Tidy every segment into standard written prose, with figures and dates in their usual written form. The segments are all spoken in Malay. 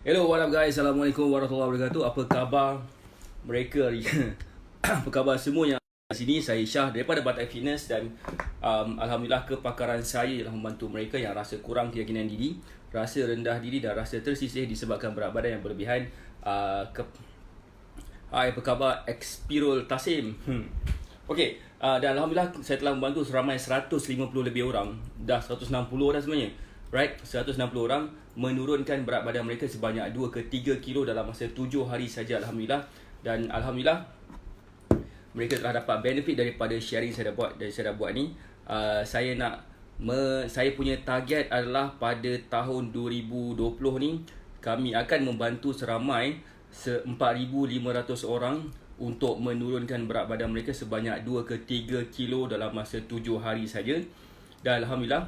Hello, what up guys? Assalamualaikum warahmatullahi wabarakatuh. Apa khabar mereka? Apa khabar semua yang di sini? Saya Syah daripada Batak Fitness dan alhamdulillah kepakaran saya ialah membantu mereka yang rasa kurang keyakinan diri, rasa rendah diri dan rasa tersisih disebabkan berat badan yang berlebihan. Hai, apa khabar? Expirul Tasim. Okey, dan alhamdulillah saya telah membantu seramai 150 lebih orang. Dah 160 dah sebenarnya. Right, 160 orang menurunkan berat badan mereka sebanyak 2 ke 3 kilo dalam masa 7 hari saja, alhamdulillah. Dan alhamdulillah mereka telah dapat benefit daripada sharing saya dah buat ni. Saya punya target adalah pada tahun 2020 ni kami akan membantu seramai 4,500 orang untuk menurunkan berat badan mereka sebanyak 2 ke 3 kilo dalam masa 7 hari saja. Dan alhamdulillah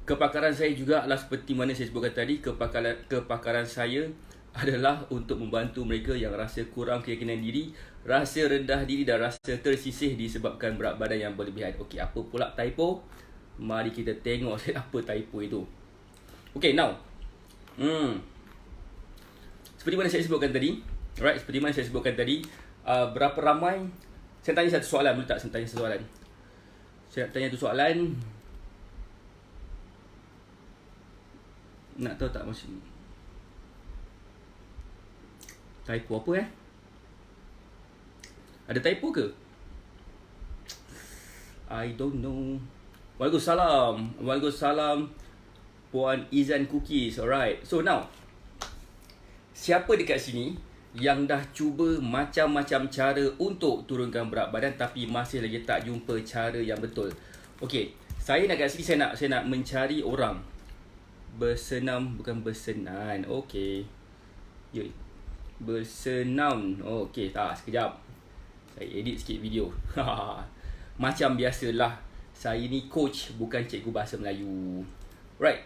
kepakaran saya juga adalah seperti mana saya sebutkan tadi. Kepakaran saya adalah untuk membantu mereka yang rasa kurang keyakinan diri, rasa rendah diri dan rasa tersisih disebabkan berat badan yang berlebihan. Okey, apa pula typo? Mari kita tengok apa typo itu. Okey, now seperti mana saya sebutkan tadi, berapa ramai, saya tanya satu soalan, boleh tak saya tanya satu soalan? Saya tanya satu soalan. Nak tahu tak macam typo apa Ada typo ke? I don't know. Waalaikumsalam Puan Izan Cookies. Alright, so now siapa dekat sini yang dah cuba macam-macam cara untuk turunkan berat badan tapi masih lagi tak jumpa cara yang betul? Okey, saya nak kat sini, saya nak mencari orang bersenam, bukan bersenan. Okey. Bersenam. Okey, sekejap. Saya edit sikit video. Macam biasalah, saya ni coach, bukan cikgu bahasa Melayu. Right.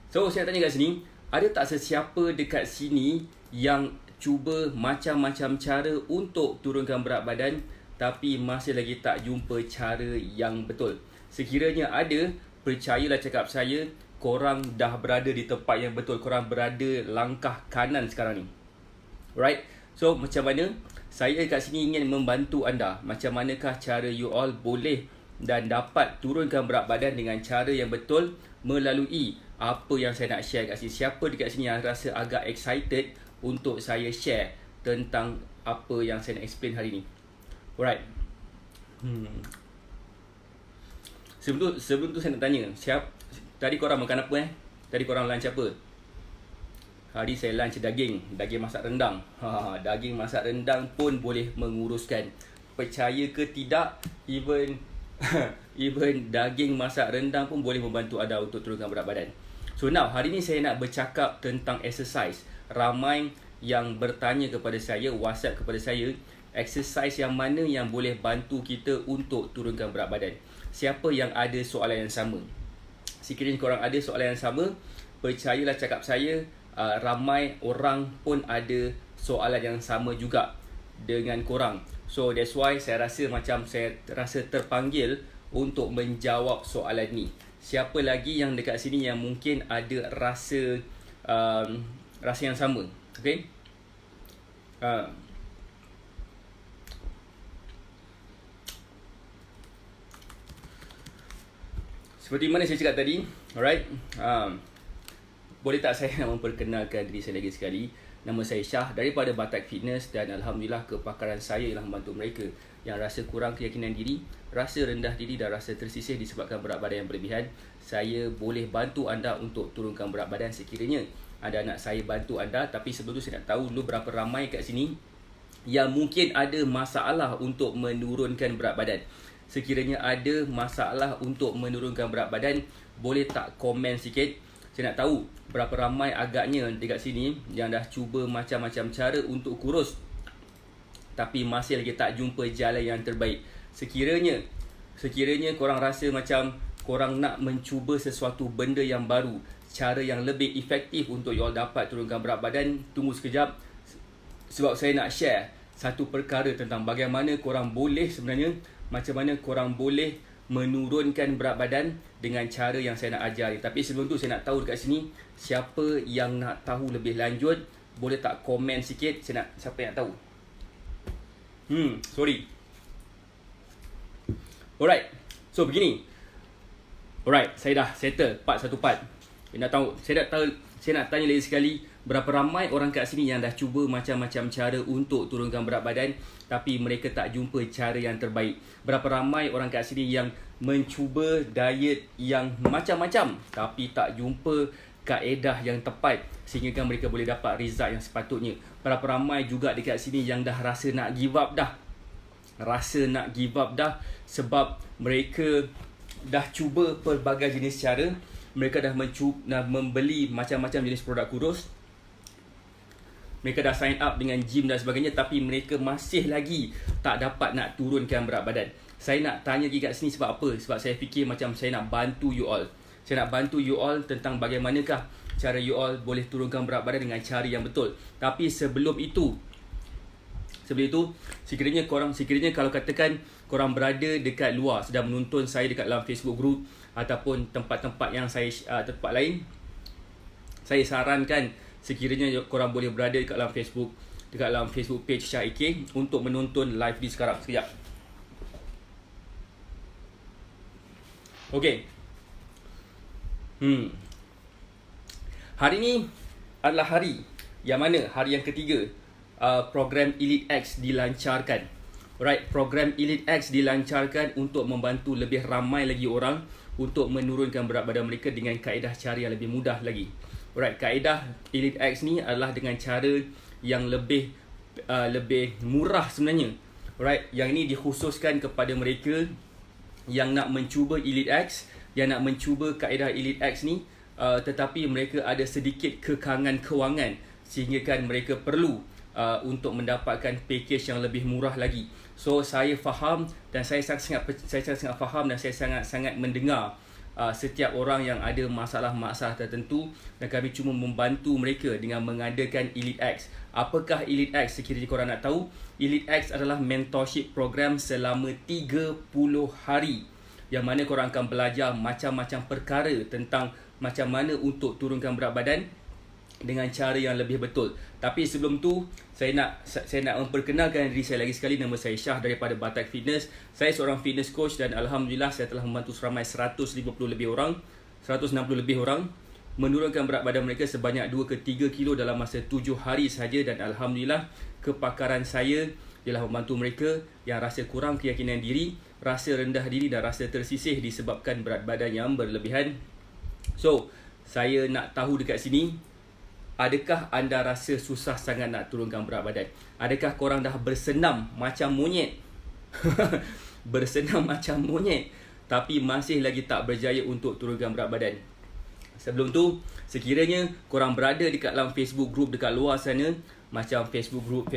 So, saya tanya kat sini, ada tak sesiapa dekat sini yang cuba macam-macam cara untuk turunkan berat badan tapi masih lagi tak jumpa cara yang betul? Sekiranya ada, percayalah cakap saya, korang dah berada di tempat yang betul. Korang berada langkah kanan sekarang ni. Right. So macam mana? Saya kat sini ingin membantu anda. Macam manakah cara you all boleh dan dapat turunkan berat badan dengan cara yang betul melalui apa yang saya nak share kat sini. Siapa dekat sini yang rasa agak excited untuk saya share tentang apa yang saya nak explain hari ni? Alright. Sebelum tu saya nak tanya, tadi korang makan apa Tadi korang lunch apa? Hari saya lunch daging masak rendang. Daging masak rendang pun boleh menguruskan. Percaya ke tidak, even daging masak rendang pun boleh membantu anda untuk turunkan berat badan. So now, hari ni saya nak bercakap tentang exercise. Ramai yang bertanya kepada saya, WhatsApp kepada saya, exercise yang mana yang boleh bantu kita untuk turunkan berat badan. Siapa yang ada soalan yang sama? Sekiranya korang ada soalan yang sama, percayalah cakap saya, ramai orang pun ada soalan yang sama juga dengan korang. So that's why saya rasa terpanggil untuk menjawab soalan ni. Siapa lagi yang dekat sini yang mungkin ada rasa yang sama? Okay? Seperti mana saya cakap tadi, alright. Boleh tak saya nak memperkenalkan diri saya lagi sekali? Nama saya Syah daripada Batak Fitness dan alhamdulillah kepakaran saya ialah membantu mereka yang rasa kurang keyakinan diri, rasa rendah diri dan rasa tersisih disebabkan berat badan yang berlebihan. Saya boleh bantu anda untuk turunkan berat badan sekiranya anda nak saya bantu anda. Tapi sebelum tu saya nak tahu dulu berapa ramai kat sini yang mungkin ada masalah untuk menurunkan berat badan. Sekiranya ada masalah untuk menurunkan berat badan, boleh tak komen sikit? Saya nak tahu berapa ramai agaknya dekat sini yang dah cuba macam-macam cara untuk kurus tapi masih lagi tak jumpa jalan yang terbaik. Sekiranya korang rasa macam korang nak mencuba sesuatu benda yang baru, cara yang lebih efektif untuk you all dapat turunkan berat badan, tunggu sekejap sebab saya nak share satu perkara tentang bagaimana korang boleh sebenarnya, macam mana korang boleh menurunkan berat badan dengan cara yang saya nak ajar ni. Tapi sebelum tu saya nak tahu dekat sini, siapa yang nak tahu lebih lanjut, boleh tak komen sikit? Siapa yang nak tahu? Sorry. Alright. So begini. Alright, saya dah settle part satu part. Saya nak tanya lagi sekali, berapa ramai orang kat sini yang dah cuba macam-macam cara untuk turunkan berat badan tapi mereka tak jumpa cara yang terbaik? Berapa ramai orang kat sini yang mencuba diet yang macam-macam tapi tak jumpa kaedah yang tepat sehingga mereka boleh dapat result yang sepatutnya? Berapa ramai juga dekat sini yang dah rasa nak give up dah? Sebab mereka dah cuba pelbagai jenis cara, mereka dah membeli macam-macam jenis produk kurus, mereka dah sign up dengan gym dan sebagainya, tapi mereka masih lagi tak dapat nak turunkan berat badan. Saya nak tanya lagi kat sini sebab apa? Sebab saya fikir macam saya nak bantu you all. Saya nak bantu you all tentang bagaimanakah cara you all boleh turunkan berat badan dengan cara yang betul. Tapi sebelum itu, sekiranya kalau katakan korang berada dekat luar sedang menonton saya dekat dalam Facebook group ataupun tempat-tempat yang tempat lain, saya sarankan sekiranya korang boleh berada dekat dalam Facebook page Syah AK untuk menonton live ni sekarang. Sekejap. Okey. Hari ni adalah hari yang mana? Hari yang ketiga program Elite X dilancarkan. Alright, program Elite X dilancarkan untuk membantu lebih ramai lagi orang untuk menurunkan berat badan mereka dengan kaedah cara yang lebih mudah lagi. Alright, kaedah Elite X ni adalah dengan cara yang lebih murah sebenarnya. Alright, yang ini dikhususkan kepada mereka yang nak mencuba Elite X, yang nak mencuba kaedah Elite X ni, tetapi mereka ada sedikit kekangan kewangan sehingga kan mereka perlu untuk mendapatkan package yang lebih murah lagi. So saya faham dan saya sangat faham dan saya sangat mendengar setiap orang yang ada masalah-masalah tertentu, dan kami cuma membantu mereka dengan mengadakan Elite X. Apakah Elite X? Sekiranya korang nak tahu, Elite X adalah mentorship program selama 30 hari yang mana korang akan belajar macam-macam perkara tentang macam mana untuk turunkan berat badan dengan cara yang lebih betul. Tapi sebelum tu, saya nak memperkenalkan diri saya lagi sekali. Nama saya Syah daripada Batak Fitness. Saya seorang fitness coach dan alhamdulillah saya telah membantu seramai 160 lebih orang menurunkan berat badan mereka sebanyak 2 ke 3 kilo dalam masa 7 hari sahaja, dan alhamdulillah kepakaran saya ialah membantu mereka yang rasa kurang keyakinan diri, rasa rendah diri dan rasa tersisih disebabkan berat badan yang berlebihan. So, saya nak tahu dekat sini, adakah anda rasa susah sangat nak turunkan berat badan? Adakah korang dah bersenam macam monyet? Bersenam macam monyet tapi masih lagi tak berjaya untuk turunkan berat badan? Sebelum tu, sekiranya korang berada dekat dalam Facebook group dekat luar sana, macam Facebook group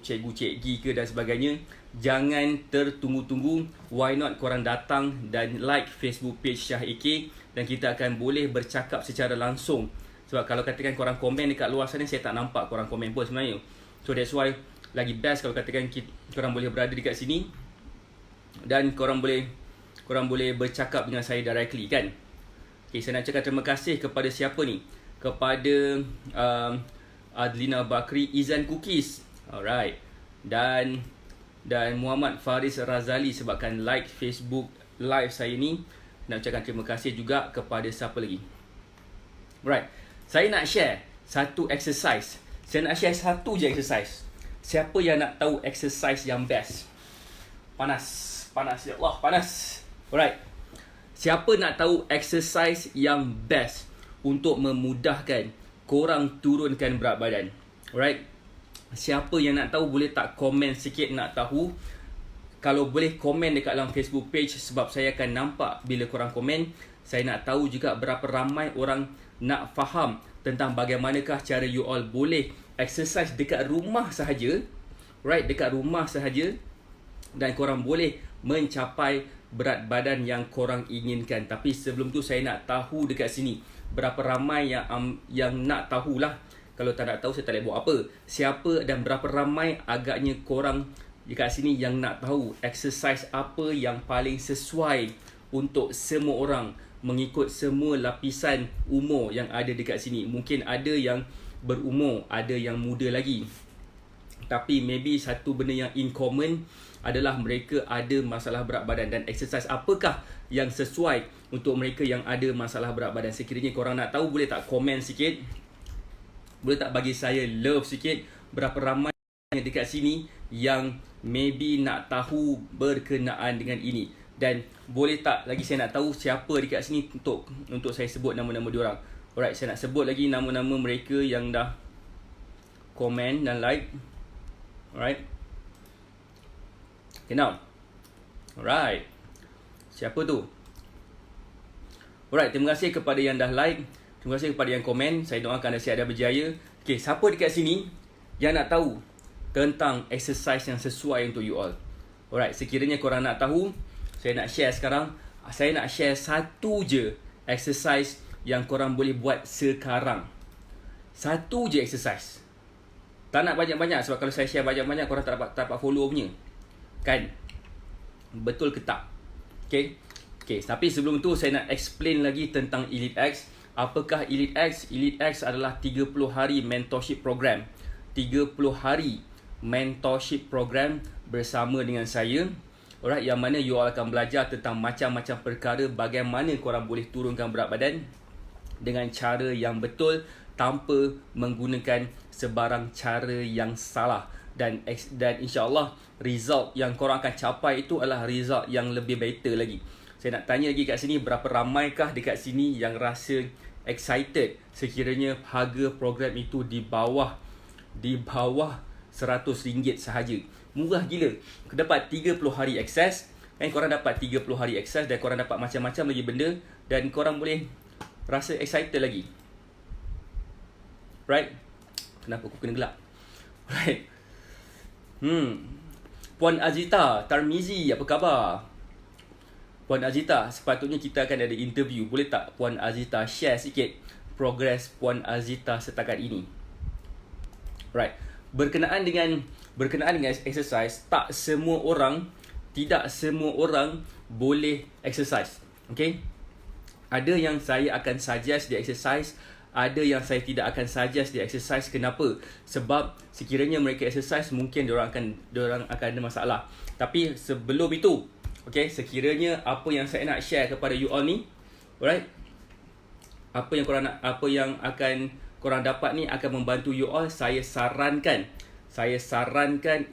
cikgu-cikgi ke dan sebagainya, jangan tertunggu-tunggu. Why not korang datang dan like Facebook page Syah AK, dan kita akan boleh bercakap secara langsung. Sebab kalau katakan korang komen dekat luar sana, saya tak nampak korang komen pun sebenarnya. So that's why lagi best kalau katakan korang boleh berada dekat sini dan korang boleh bercakap dengan saya directly kan. Okay, saya nak cakap terima kasih kepada siapa ni? Kepada Adlina Bakri, Izan Cookies, alright, dan Muhammad Faris Razali sebabkan like Facebook live saya ni. Nak ucapkan terima kasih juga kepada siapa lagi? Right, saya nak share satu exercise. Saya nak share satu je exercise. Siapa yang nak tahu exercise yang best? Panas ya Allah, panas. Alright, siapa nak tahu exercise yang best untuk memudahkan korang turunkan berat badan? Alright, siapa yang nak tahu boleh tak komen sikit nak tahu? Kalau boleh komen dekat dalam Facebook page, sebab saya akan nampak bila korang komen. Saya nak tahu juga berapa ramai orang nak faham tentang bagaimanakah cara you all boleh exercise dekat rumah sahaja, right, dekat rumah sahaja, dan korang boleh mencapai berat badan yang korang inginkan. Tapi sebelum tu saya nak tahu dekat sini berapa ramai yang nak tahulah. Kalau tak nak tahu, saya tak boleh buat apa. Siapa dan berapa ramai agaknya korang dekat sini yang nak tahu exercise apa yang paling sesuai untuk semua orang, mengikut semua lapisan umur yang ada dekat sini. Mungkin ada yang berumur, ada yang muda lagi. Tapi maybe satu benda yang in common adalah mereka ada masalah berat badan. Dan exercise apakah yang sesuai untuk mereka yang ada masalah berat badan? Sekiranya korang nak tahu, boleh tak komen sikit? Boleh tak bagi saya love sikit? Berapa ramai yang dekat sini yang maybe nak tahu berkenaan dengan ini? Dan boleh tak lagi saya nak tahu siapa dekat sini untuk saya sebut nama-nama diorang. Alright, saya nak sebut lagi nama-nama mereka yang dah komen dan like. Alright. Okay, now. Alright. Siapa tu? Alright, terima kasih kepada yang dah like. Terima kasih kepada yang komen. Saya doakan anda sihat dan berjaya. Okay, siapa dekat sini yang nak tahu tentang exercise yang sesuai untuk you all? Alright, sekiranya korang nak tahu, saya nak share sekarang. Saya nak share satu je exercise yang korang boleh buat sekarang. Satu je exercise. Tak nak banyak-banyak, sebab kalau saya share banyak-banyak korang tak dapat follow punya. Kan? Betul ke tak? Okay. Tapi sebelum tu saya nak explain lagi tentang Elite X. Apakah Elite X? Elite X adalah 30 hari mentorship program. 30 hari mentorship program bersama dengan saya. Alright, yang mana you all akan belajar tentang macam-macam perkara, bagaimana korang boleh turunkan berat badan dengan cara yang betul tanpa menggunakan sebarang cara yang salah. Dan insya-Allah result yang korang akan capai itu adalah result yang lebih better lagi. Saya nak tanya lagi kat sini, berapa ramaikah dekat sini yang rasa excited sekiranya harga program itu di bawah RM100 sahaja. Murah gila. Dapat 30 hari akses. Kan korang dapat 30 hari akses dan korang dapat macam-macam lagi benda dan korang boleh rasa excited lagi. Right? Kenapa aku kena gelap? Right. Puan Azita Tarmizi, apa khabar? Puan Azita, sepatutnya kita akan ada interview. Boleh tak Puan Azita share sikit progress Puan Azita setakat ini? Right. Berkenaan dengan exercise, tidak semua orang boleh exercise. Okay? Ada yang saya akan suggest dia exercise, ada yang saya tidak akan suggest dia exercise. Kenapa? Sebab sekiranya mereka exercise, mungkin diorang akan ada masalah. Tapi sebelum itu, okay, sekiranya apa yang saya nak share kepada you all ni, alright, apa yang akan korang dapat ni akan membantu you all. Saya sarankan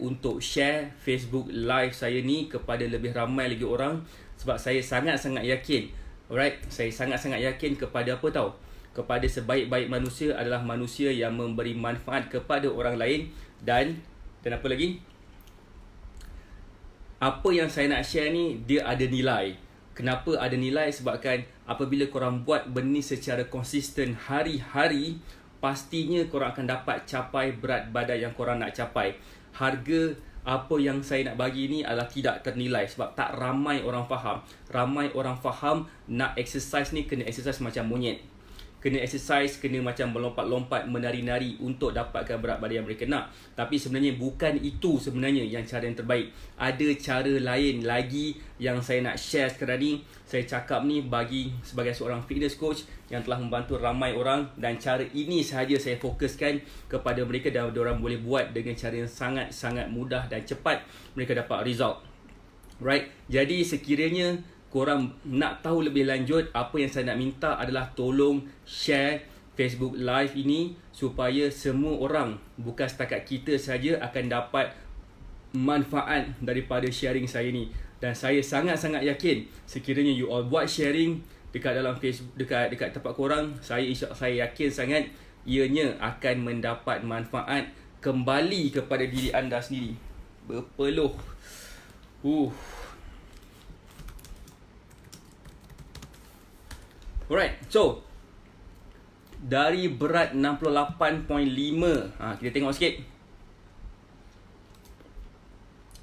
untuk share Facebook live saya ni kepada lebih ramai lagi orang, sebab saya sangat-sangat yakin, alright, saya sangat-sangat yakin kepada apa tahu? Kepada sebaik-baik manusia adalah manusia yang memberi manfaat kepada orang lain. Dan apa lagi? Apa yang saya nak share ni, dia ada nilai. Kenapa ada nilai? Sebabkan apabila korang buat benda secara konsisten hari-hari, pastinya korang akan dapat capai berat badan yang korang nak capai. Harga apa yang saya nak bagi ni adalah tidak ternilai, sebab tak ramai orang faham. Ramai orang faham nak exercise ni kena exercise macam monyet. Kena exercise, kena macam melompat-lompat, menari-nari untuk dapatkan berat badan yang mereka nak. Tapi sebenarnya bukan itu sebenarnya yang cara yang terbaik. Ada cara lain lagi yang saya nak share sekarang ni. Saya cakap ni sebagai seorang fitness coach yang telah membantu ramai orang, dan cara ini sahaja saya fokuskan kepada mereka dan diorang boleh buat dengan cara yang sangat-sangat mudah dan cepat mereka dapat result. Right? Jadi sekiranya korang nak tahu lebih lanjut, apa yang saya nak minta adalah tolong share Facebook live ini supaya semua orang, bukan setakat kita saja, akan dapat manfaat daripada sharing saya ni. Dan saya sangat-sangat yakin sekiranya you all buat sharing dekat dalam Facebook, dekat tempat korang, saya yakin sangat ianya akan mendapat manfaat kembali kepada diri anda sendiri. Berpeluh. Alright, so dari berat 68.5, kita tengok sikit.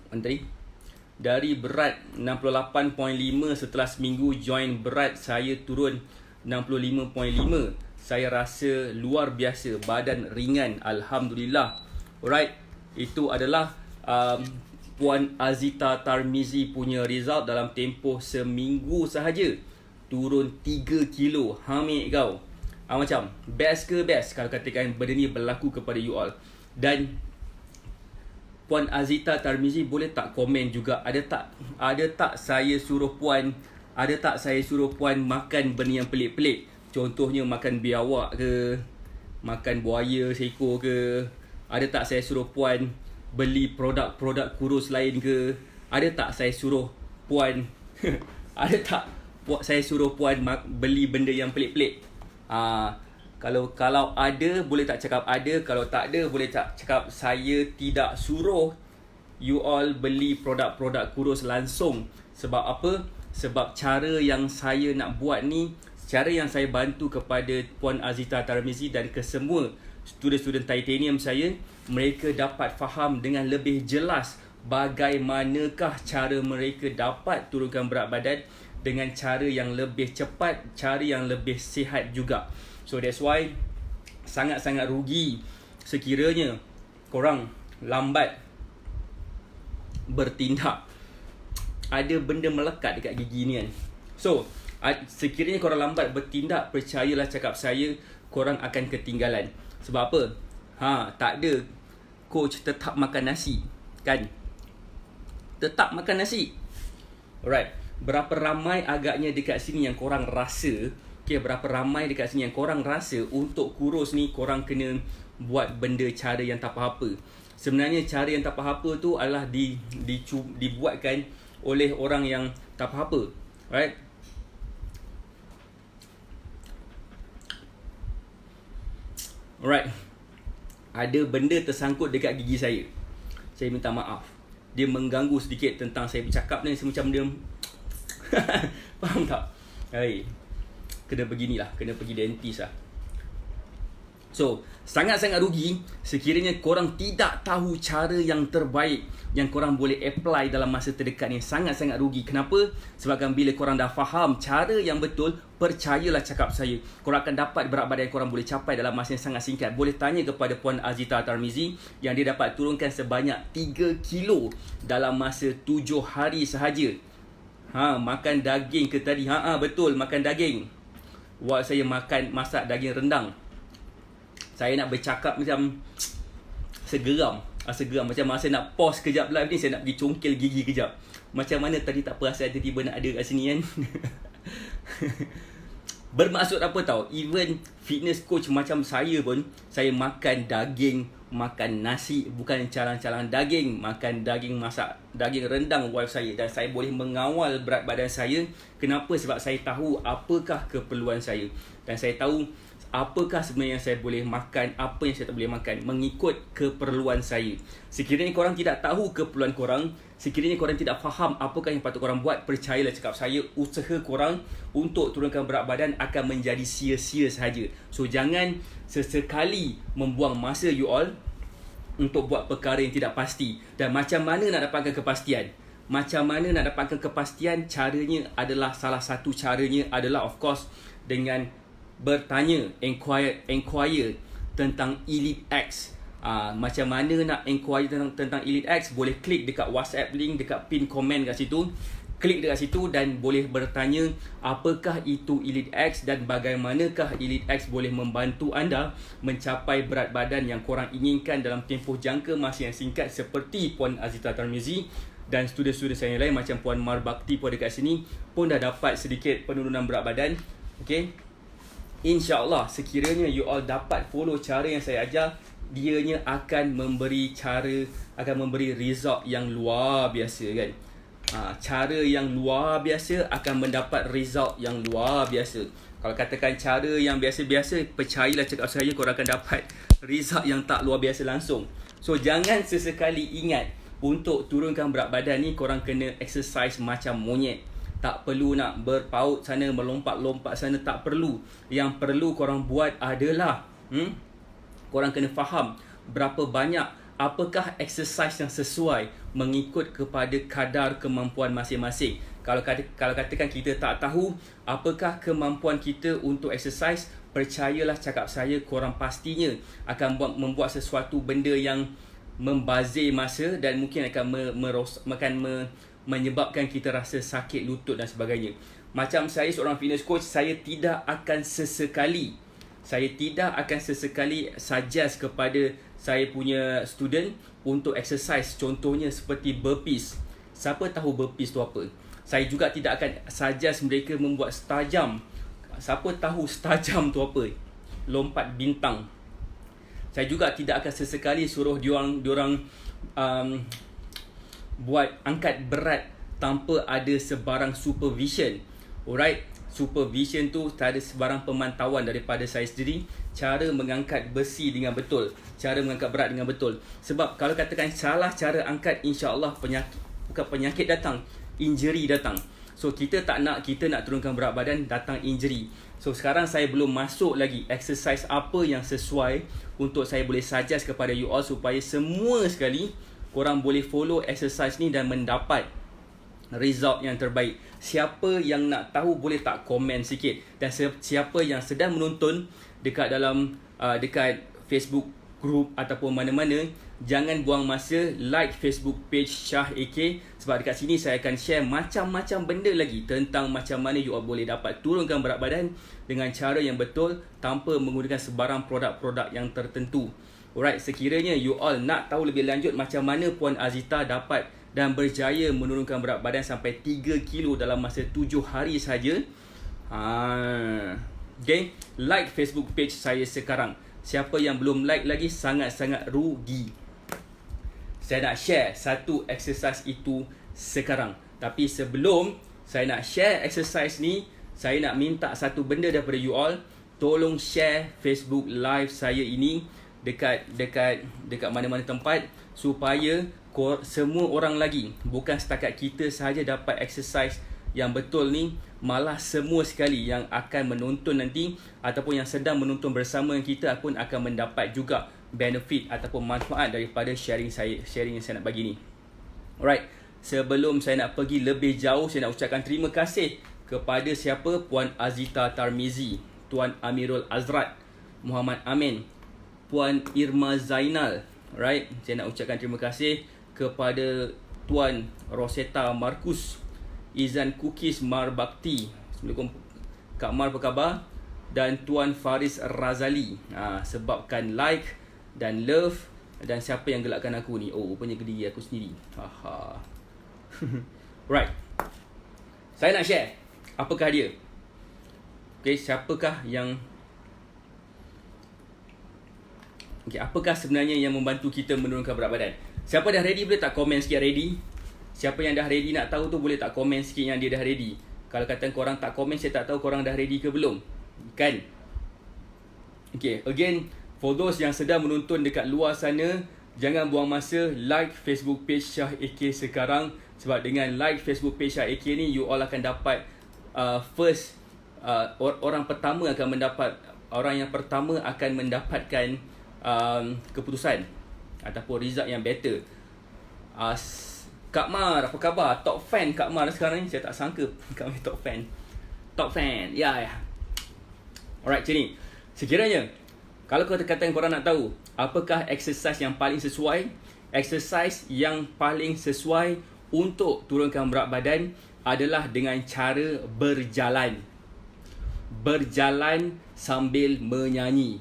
Menteri, dari berat 68.5 setelah seminggu join berat, saya turun 65.5. Saya rasa luar biasa, badan ringan, alhamdulillah. Alright, itu adalah Puan Azita Tarmizi punya result dalam tempoh seminggu sahaja turun 3 kilo. Hamid kau. Macam best ke best kalau katakan benda ni berlaku kepada you all. Dan Puan Azita Tarmizi boleh tak komen juga, ada tak saya suruh puan makan benda yang pelik-pelik. Contohnya makan biawak ke, makan buaya seekor ke. Ada tak saya suruh puan beli produk-produk kurus lain ke? Ada tak saya suruh puan saya suruh puan beli benda yang pelik-pelik? Kalau ada, boleh tak cakap ada. Kalau tak ada, boleh tak cakap saya tidak suruh you all beli produk-produk kurus langsung. Sebab apa? Sebab cara yang saya nak buat ni, cara yang saya bantu kepada Puan Azita Tarmizi dan kesemua student-student titanium saya, mereka dapat faham dengan lebih jelas bagaimanakah cara mereka dapat turunkan berat badan dengan cara yang lebih cepat, cara yang lebih sihat juga. So that's why sangat-sangat rugi sekiranya korang lambat bertindak. Ada benda melekat dekat gigi ni kan. So sekiranya korang lambat bertindak, percayalah cakap saya, korang akan ketinggalan. Sebab apa? Tak ada coach tetap makan nasi kan? Tetap makan nasi. Alright. Berapa ramai agaknya dekat sini yang korang rasa, berapa ramai dekat sini yang korang rasa untuk kurus ni korang kena buat benda cara yang tak apa-apa. Sebenarnya cara yang tak apa-apa tu adalah dibuatkan oleh orang yang tak apa-apa. Alright. Alright. Ada benda tersangkut dekat gigi saya. Saya minta maaf. Dia mengganggu sedikit tentang saya bercakap ni, semacam dia faham tak? Kena beginilah, kena pergi dentist lah. So, sangat-sangat rugi sekiranya korang tidak tahu cara yang terbaik yang korang boleh apply dalam masa terdekat ni. Sangat-sangat rugi. Kenapa? Sebabkan bila korang dah faham cara yang betul, percayalah cakap saya, korang akan dapat berat badan yang korang boleh capai dalam masa yang sangat singkat. Boleh tanya kepada Puan Azita Tarmizi yang dia dapat turunkan sebanyak 3 kilo dalam masa 7 hari sahaja. Makan daging ke tadi? Betul, makan daging. Saya masak daging rendang. Saya nak bercakap macam segeram. Macam masa nak pause kejap live ni, saya nak pergi congkel gigi kejap. Macam mana tadi tak perasan tiba-tiba nak ada kat sini kan? Bermaksud apa tau? Even fitness coach macam saya pun, saya makan daging, makan nasi, bukan calang-calang daging, makan daging, masak daging rendang wife saya, dan saya boleh mengawal berat badan saya. Kenapa? Sebab saya tahu apakah keperluan saya, dan saya tahu apakah sebenarnya yang saya boleh makan, apa yang saya tak boleh makan, mengikut keperluan saya. Sekiranya korang tidak tahu keperluan korang, sekiranya korang tidak faham apakah yang patut korang buat, percayalah cakap saya, usaha korang untuk turunkan berat badan akan menjadi sia-sia sahaja. So jangan sesekali membuang masa you all untuk buat perkara yang tidak pasti. Dan macam mana nak dapatkan kepastian? Caranya adalah, salah satu caranya adalah of course dengan bertanya, inquire tentang Elite X. Macam mana nak inquire tentang Elite X? Boleh klik dekat WhatsApp link dekat pin komen kat situ. Klik dekat situ dan boleh bertanya apakah itu Elite X dan bagaimanakah Elite X boleh membantu anda mencapai berat badan yang korang inginkan dalam tempoh jangka masa yang singkat, seperti Puan Azita Tarmizi dan student-student saya yang lain macam Puan Marbakti pun dekat sini pun dah dapat sedikit penurunan berat badan. Okay, InsyaAllah sekiranya you all dapat follow cara yang saya ajar, dianya akan memberi result yang luar biasa kan. Cara yang luar biasa akan mendapat result yang luar biasa. Kalau katakan cara yang biasa-biasa, percayalah cakap saya, korang akan dapat result yang tak luar biasa langsung. So jangan sesekali ingat, untuk turunkan berat badan ni korang kena exercise macam monyet. Tak perlu nak berpaut sana, melompat-lompat sana, tak perlu. Yang perlu korang buat adalah korang kena faham berapa banyak, apakah exercise yang sesuai mengikut kepada kadar kemampuan masing-masing. Kalau katakan kita tak tahu apakah kemampuan kita untuk exercise, percayalah cakap saya, korang pastinya akan membuat sesuatu benda yang membazir masa dan mungkin akan menyebabkan kita rasa sakit lutut dan sebagainya. Macam saya seorang fitness coach, saya tidak akan sesekali suggest kepada saya punya student untuk exercise, contohnya seperti burpees. Siapa tahu burpees tu apa? Saya juga tidak akan suggest mereka membuat star jump. Siapa tahu star jump tu apa? Lompat bintang. Saya juga tidak akan sesekali suruh diorang buat angkat berat tanpa ada sebarang supervision. Alright, supervision tu tak ada sebarang pemantauan daripada saya sendiri. Cara mengangkat besi dengan betul, cara mengangkat berat dengan betul. Sebab kalau katakan salah cara angkat, insya-Allah penyakit datang, injury datang. So kita nak turunkan berat badan, datang injury. So sekarang saya belum masuk lagi exercise apa yang sesuai untuk saya boleh suggest kepada you all supaya semua sekali korang boleh follow exercise ni dan mendapat result yang terbaik. Siapa yang nak tahu boleh tak komen sikit, dan siapa yang sedang menonton dekat dalam dekat Facebook group ataupun mana-mana, jangan buang masa like Facebook page Syah AK, sebab dekat sini saya akan share macam-macam benda lagi tentang macam mana you all boleh dapat turunkan berat badan dengan cara yang betul tanpa menggunakan sebarang produk-produk yang tertentu. Alright, sekiranya you all nak tahu lebih lanjut macam mana Puan Azita dapat dan berjaya menurunkan berat badan sampai 3 kilo dalam masa 7 hari saja, okay, like Facebook page saya sekarang. Siapa yang belum like lagi sangat-sangat rugi. Saya nak share satu exercise itu sekarang. Tapi sebelum saya nak share exercise ni, saya nak minta satu benda daripada you all. Tolong share Facebook live saya ini dekat mana-mana tempat supaya semua orang lagi, bukan setakat kita sahaja dapat exercise yang betul ni, malah semua sekali yang akan menonton nanti ataupun yang sedang menonton bersama kita pun akan mendapat juga benefit ataupun manfaat daripada sharing yang saya nak bagi ni. Alright, sebelum saya nak pergi lebih jauh, saya nak ucapkan terima kasih kepada siapa? Puan Azita Tarmizi, Tuan Amirul Azrat, Muhammad Amin, Puan Irma Zainal. Alright, saya nak ucapkan terima kasih kepada Tuan Rosetta Markus, Izan Kukis Marbakti. Assalamualaikum Kak Mar, apa khabar? Dan Tuan Faris Razali. Sebabkan like dan love. Dan siapa yang gelakkan aku ni? Oh, rupanya diri aku sendiri. Right, saya nak share apakah dia. Okay, siapakah yang apakah sebenarnya yang membantu kita menurunkan berat badan? Siapa dah ready boleh tak komen sikit ready? Siapa yang dah ready nak tahu tu boleh tak komen sikit yang dia dah ready? Kalau kata korang tak komen, saya tak tahu korang dah ready ke belum. Kan? Okay, again, for those yang sedang menonton dekat luar sana, jangan buang masa, like Facebook page Syah AK sekarang. Sebab dengan like Facebook page Syah AK ni, you all akan dapat orang yang pertama akan mendapatkan keputusan ataupun result yang better. Kak Mar, apa khabar? Top fan Kak Mar sekarang ni. Saya tak sangka Kak Mar top fan. Ya. Alright, macam ni. Sekiranya kalau kata-kata korang nak tahu apakah exercise yang paling sesuai, exercise yang paling sesuai untuk turunkan berat badan adalah dengan cara berjalan. Berjalan sambil menyanyi.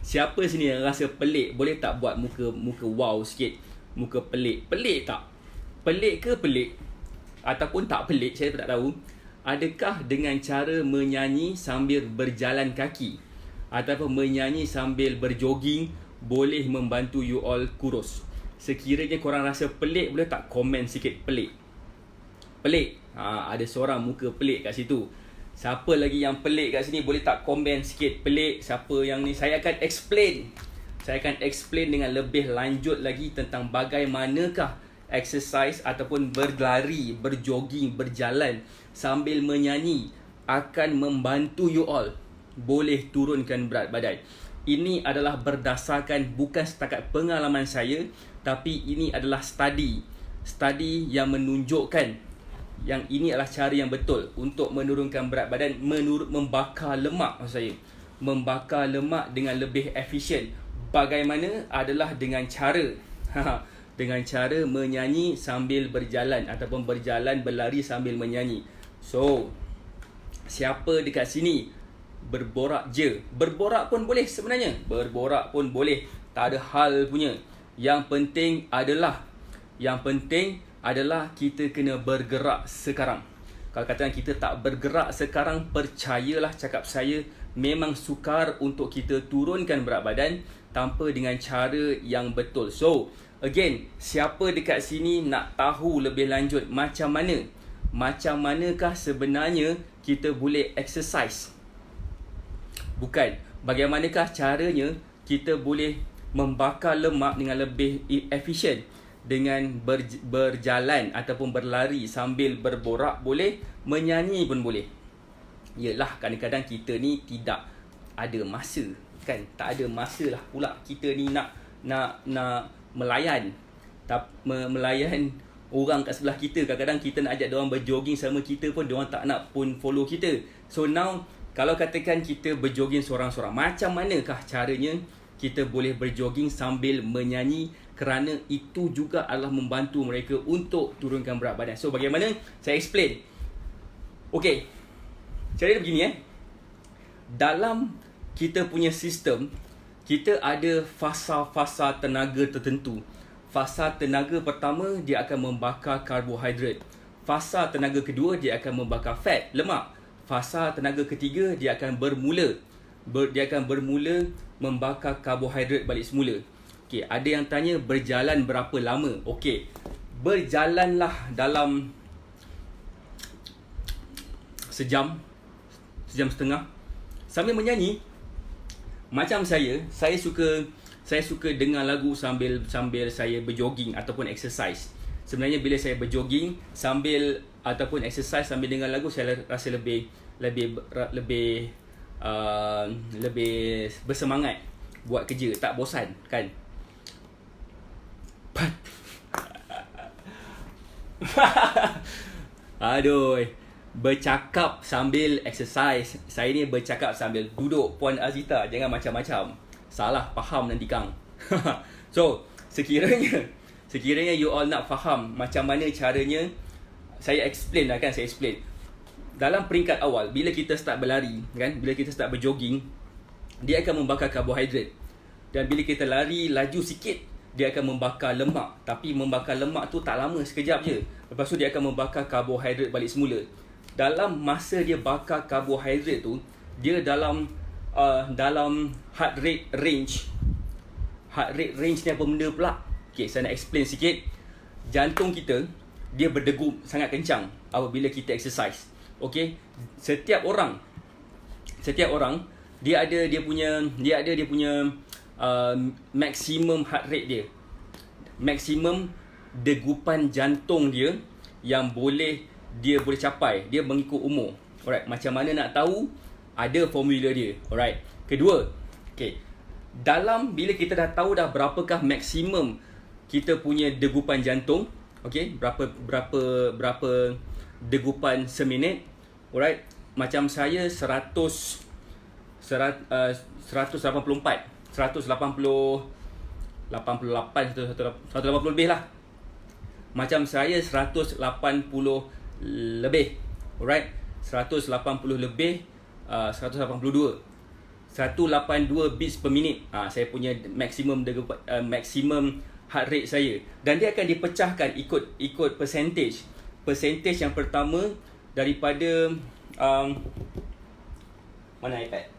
Siapa sini yang rasa pelik, boleh tak buat muka wow sikit? Muka pelik. Pelik tak? Pelik ke pelik? Ataupun tak pelik, saya tak tahu. Adakah dengan cara menyanyi sambil berjalan kaki ataupun menyanyi sambil berjoging boleh membantu you all kurus? Sekiranya korang rasa pelik, boleh tak komen sikit pelik? Pelik? Ada seorang muka pelik kat situ. Siapa lagi yang pelik kat sini, boleh tak komen sikit pelik? Siapa yang ni? Saya akan explain dengan lebih lanjut lagi tentang bagaimanakah exercise ataupun berlari, berjoging, berjalan sambil menyanyi akan membantu you all boleh turunkan berat badan. Ini adalah berdasarkan bukan setakat pengalaman saya, tapi ini adalah study yang menunjukkan yang ini adalah cara yang betul untuk menurunkan berat badan, membakar lemak. Maksud saya, membakar lemak dengan lebih efisien. Bagaimana adalah dengan cara dengan cara menyanyi sambil berjalan ataupun berjalan berlari sambil menyanyi. So, siapa dekat sini berborak je? Berborak pun boleh sebenarnya. Berborak pun boleh. Tak ada hal punya. Yang penting adalah kita kena bergerak sekarang. Kalau katakan kita tak bergerak sekarang, percayalah cakap saya, memang sukar untuk kita turunkan berat badan tanpa dengan cara yang betul. So, again, siapa dekat sini nak tahu lebih lanjut macam manakah sebenarnya kita boleh exercise? Bukan, bagaimanakah caranya kita boleh membakar lemak dengan lebih efisien? Dengan berjalan ataupun berlari sambil berborak boleh, menyanyi pun boleh. Yelah, kadang-kadang kita ni tidak ada masa, kan? Tak ada masa lah pula kita ni nak melayan orang kat sebelah kita. Kadang-kadang kita nak ajak diorang berjoging sama kita pun diorang tak nak pun follow kita. So now, kalau katakan kita berjoging seorang-seorang, macam manakah caranya kita boleh berjoging sambil menyanyi? Kerana itu juga adalah membantu mereka untuk turunkan berat badan. So, bagaimana? Saya explain. Okay, cara dia begini dalam kita punya sistem, kita ada fasa-fasa tenaga tertentu. Fasa tenaga pertama, dia akan membakar karbohidrat. Fasa tenaga kedua, dia akan membakar fat, lemak. Fasa tenaga ketiga, dia akan bermula membakar karbohidrat balik semula. Okay, ada yang tanya berjalan berapa lama? Okay, berjalanlah dalam sejam setengah sambil menyanyi. Macam saya suka dengar lagu sambil saya berjoging ataupun exercise. Sebenarnya bila saya berjoging ataupun exercise sambil dengar lagu, saya rasa lebih bersemangat buat kerja, tak bosan, kan? Aduh, bercakap sambil exercise. Saya ni bercakap sambil duduk. Puan Azita, jangan macam-macam. Salah faham nanti kang. So, sekiranya you all nak faham macam mana caranya, saya explain lah kan, saya explain. Dalam peringkat awal, bila kita start berlari, kan, bila kita start berjogging, dia akan membakar karbohidrat. Dan bila kita lari laju sikit, dia akan membakar lemak. Tapi membakar lemak tu tak lama, sekejap je. Lepas tu dia akan membakar karbohidrat balik semula. Dalam masa dia bakar karbohidrat tu, dia dalam heart rate range. Heart rate range ni apa benda pula? Okay, saya nak explain sikit. Jantung kita, dia berdegup sangat kencang apabila kita exercise. Okay, setiap orang dia ada dia punya maksimum heart rate dia, maksimum degupan jantung dia yang dia boleh capai. Dia mengikut umur. Alright, macam mana nak tahu? Ada formula dia. Alright. Kedua, okay, bila kita dah tahu dah berapakah maksimum kita punya degupan jantung, okay, berapa degupan seminit. Alright, macam saya 184, 180, 180 lebih lah. Macam saya 180 lebih. Alright, 180 lebih, 182 beats per minute. Saya punya maksimum heart rate saya. Dan dia akan dipecahkan ikut percentage. Percentage yang pertama daripada mana iPad?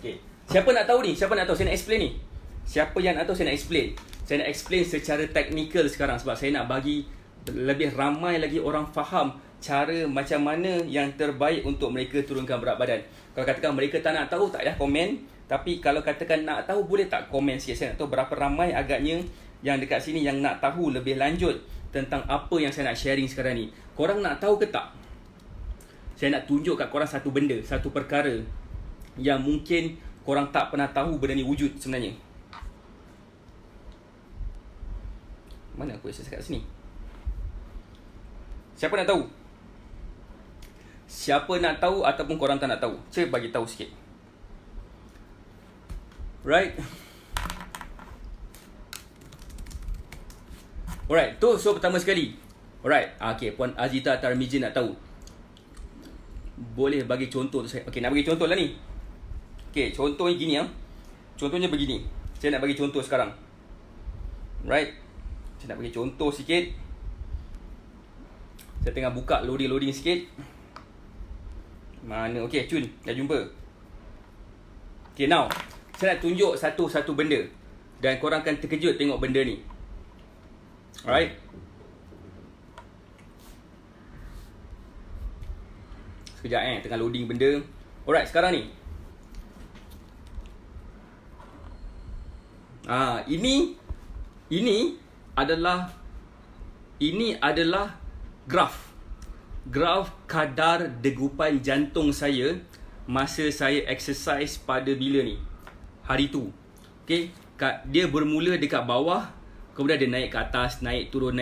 Okay. Siapa nak tahu ni? Siapa nak tahu? Saya nak explain ni. Siapa yang nak tahu, saya nak explain. Saya nak explain secara teknikal sekarang sebab saya nak bagi lebih ramai lagi orang faham cara macam mana yang terbaik untuk mereka turunkan berat badan. Kalau katakan mereka tak nak tahu, tak payah komen. Tapi kalau katakan nak tahu, boleh tak komen sikit. Saya nak tahu berapa ramai agaknya yang dekat sini yang nak tahu lebih lanjut tentang apa yang saya nak sharing sekarang ni. Korang nak tahu ke tak? Saya nak tunjuk kat korang satu benda, satu perkara yang mungkin korang tak pernah tahu benda ni wujud sebenarnya. Mana aku exercise kat sini? Siapa nak tahu? Siapa nak tahu ataupun korang tak nak tahu? Saya bagi tahu sikit. Right? Alright, tu so pertama sekali. Alright, okay, Puan Azita Tarmizi nak tahu. Boleh bagi contoh tu saya. Okay, nak bagi contoh lah ni. Okay, contohnya gini ya. Contohnya begini. Saya nak bagi contoh sekarang. Right. Saya nak bagi contoh sikit. Saya tengah buka loading sikit. Mana? Okay, cun. Dah jumpa. Okay, now. Saya nak tunjuk satu benda. Dan korang akan terkejut tengok benda ni. Alright. Sekejap tengah loading benda. Alright, sekarang ni. Ini adalah graf kadar degupan jantung saya masa saya exercise pada bila ni? Hari tu. Okey, dia bermula dekat bawah, kemudian dia naik ke atas, naik turun.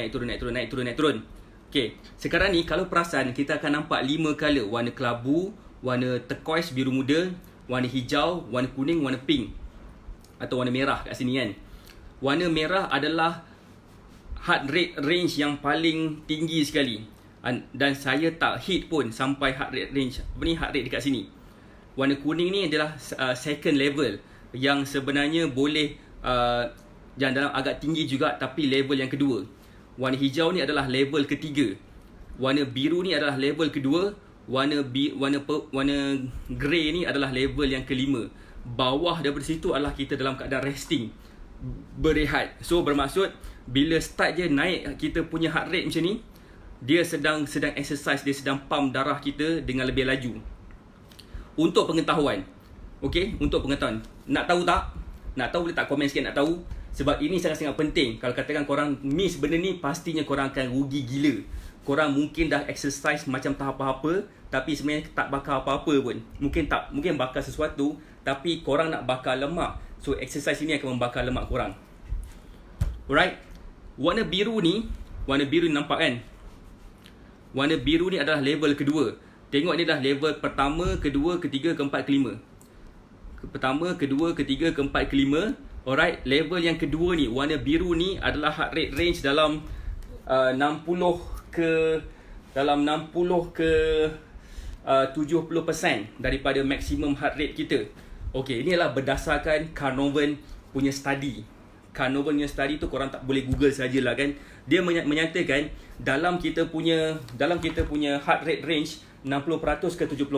Okey, sekarang ni kalau perasan kita akan nampak 5 color, warna kelabu, warna turquoise biru muda, warna hijau, warna kuning, warna pink atau warna merah kat sini kan. Warna merah adalah heart rate range yang paling tinggi sekali. Dan saya tak hit pun sampai heart rate range. Heart rate dekat sini. Warna kuning ni adalah second level yang sebenarnya boleh yang dalam agak tinggi juga, tapi level yang kedua. Warna hijau ni adalah level ketiga. Warna biru ni adalah level kedua. Warna grey ni adalah level yang kelima. Bawah daripada situ adalah kita dalam keadaan resting, berehat. So bermaksud bila start je naik kita punya heart rate macam ni, dia sedang exercise, dia sedang pump darah kita dengan lebih laju. Untuk pengetahuan, okey, untuk pengetahuan, nak tahu tak? Nak tahu boleh tak komen sikit nak tahu? Sebab ini sangat-sangat penting. Kalau katakan korang miss benda ni, pastinya korang akan rugi gila. Korang mungkin dah exercise macam tak apa-apa, tapi sebenarnya tak bakar apa-apa pun. Mungkin bakar sesuatu, tapi korang nak bakar lemak. So exercise ini akan membakar lemak korang. Alright. Warna biru ni nampak kan? Warna biru ni adalah level kedua. Tengok ni dah level pertama, kedua, ketiga, keempat, kelima. Pertama, kedua, ketiga, keempat, kelima. Alright, level yang kedua ni, warna biru ni adalah heart rate range dalam 60 ke 70% daripada maksimum heart rate kita. Okey, ini adalah berdasarkan Carnarvon punya study. Carnarvon punya study tu korang tak boleh Google sajalah kan. Dia menyatakan dalam kita punya heart rate range 60% ke 70%,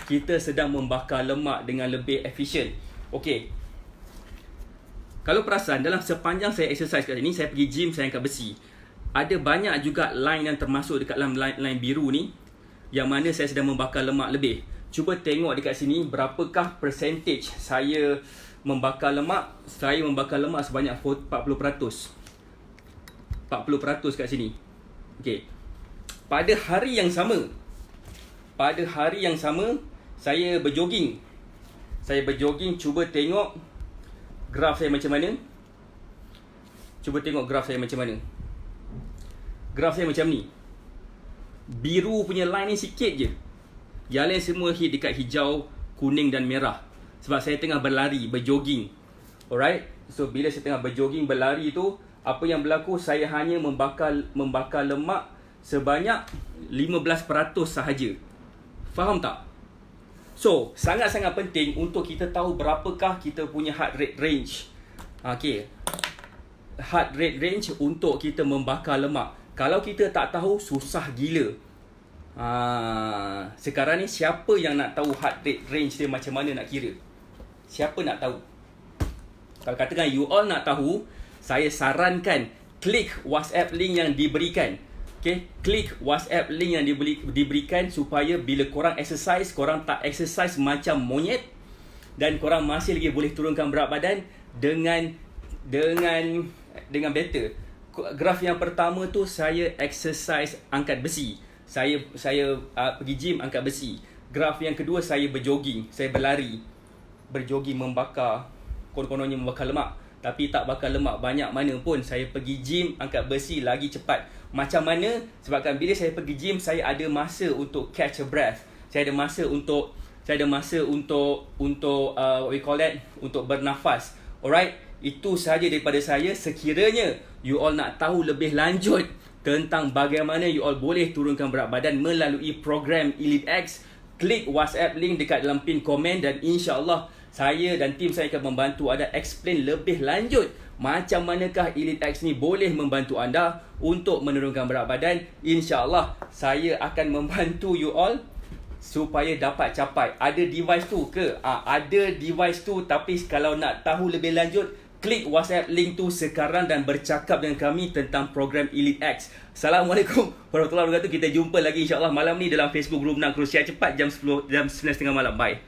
kita sedang membakar lemak dengan lebih efisien. Okey. Kalau perasan dalam sepanjang saya exercise kat sini, saya pergi gym, saya angkat besi. Ada banyak juga line yang termasuk dekat dalam line biru ni yang mana saya sedang membakar lemak lebih. Cuba tengok dekat sini berapakah percentage saya membakar lemak. Saya membakar lemak sebanyak 40%. 40% kat sini. Okey. Pada hari yang sama, saya berjoging. Cuba tengok graf saya macam mana. Graf saya macam ni. Biru punya line ni sikit je. Yang lain semua hit dekat hijau, kuning dan merah. Sebab saya tengah berjogging. Alright. So bila saya tengah berjogging, berlari tu, apa yang berlaku, saya hanya membakar lemak sebanyak 15% sahaja. Faham tak? So, sangat-sangat penting untuk kita tahu berapakah kita punya heart rate range. Okey. Heart rate range untuk kita membakar lemak. Kalau kita tak tahu, susah gila. Sekarang ni siapa yang nak tahu heart rate range dia macam mana nak kira? Siapa nak tahu? Kalau katakan you all nak tahu, saya sarankan klik WhatsApp link yang diberikan. Okay, klik WhatsApp link yang diberikan supaya bila korang exercise, korang tak exercise macam monyet dan korang masih lagi boleh turunkan berat badan dengan better. Graf yang pertama tu saya exercise angkat besi. Saya pergi gym angkat besi. Graf yang kedua saya berjogging, saya berlari. Berjogging membakar, kononnya membakar lemak, tapi tak bakar lemak banyak mana pun. Saya pergi gym angkat besi lagi cepat. Macam mana? Sebabkan bila saya pergi gym, saya ada masa untuk catch a breath. Saya ada masa untuk what we call that, untuk bernafas. Alright, itu sahaja daripada saya. Sekiranya you all nak tahu lebih lanjut tentang bagaimana you all boleh turunkan berat badan melalui program Elite X, klik WhatsApp link dekat dalam pin komen dan insya-Allah saya dan tim saya akan membantu anda explain lebih lanjut macam manakah Elite X ni boleh membantu anda untuk menurunkan berat badan. InsyaAllah saya akan membantu you all supaya dapat capai. Ada device tu ke? Ada device tu, tapi kalau nak tahu lebih lanjut, klik WhatsApp link tu sekarang dan bercakap dengan kami tentang program Elite X. Assalamualaikum warahmatullahi wabarakatuh. Kita jumpa lagi insyaAllah malam ni dalam Facebook Group Menang Kurus Sihat Cepat jam 9.30 malam. Bye.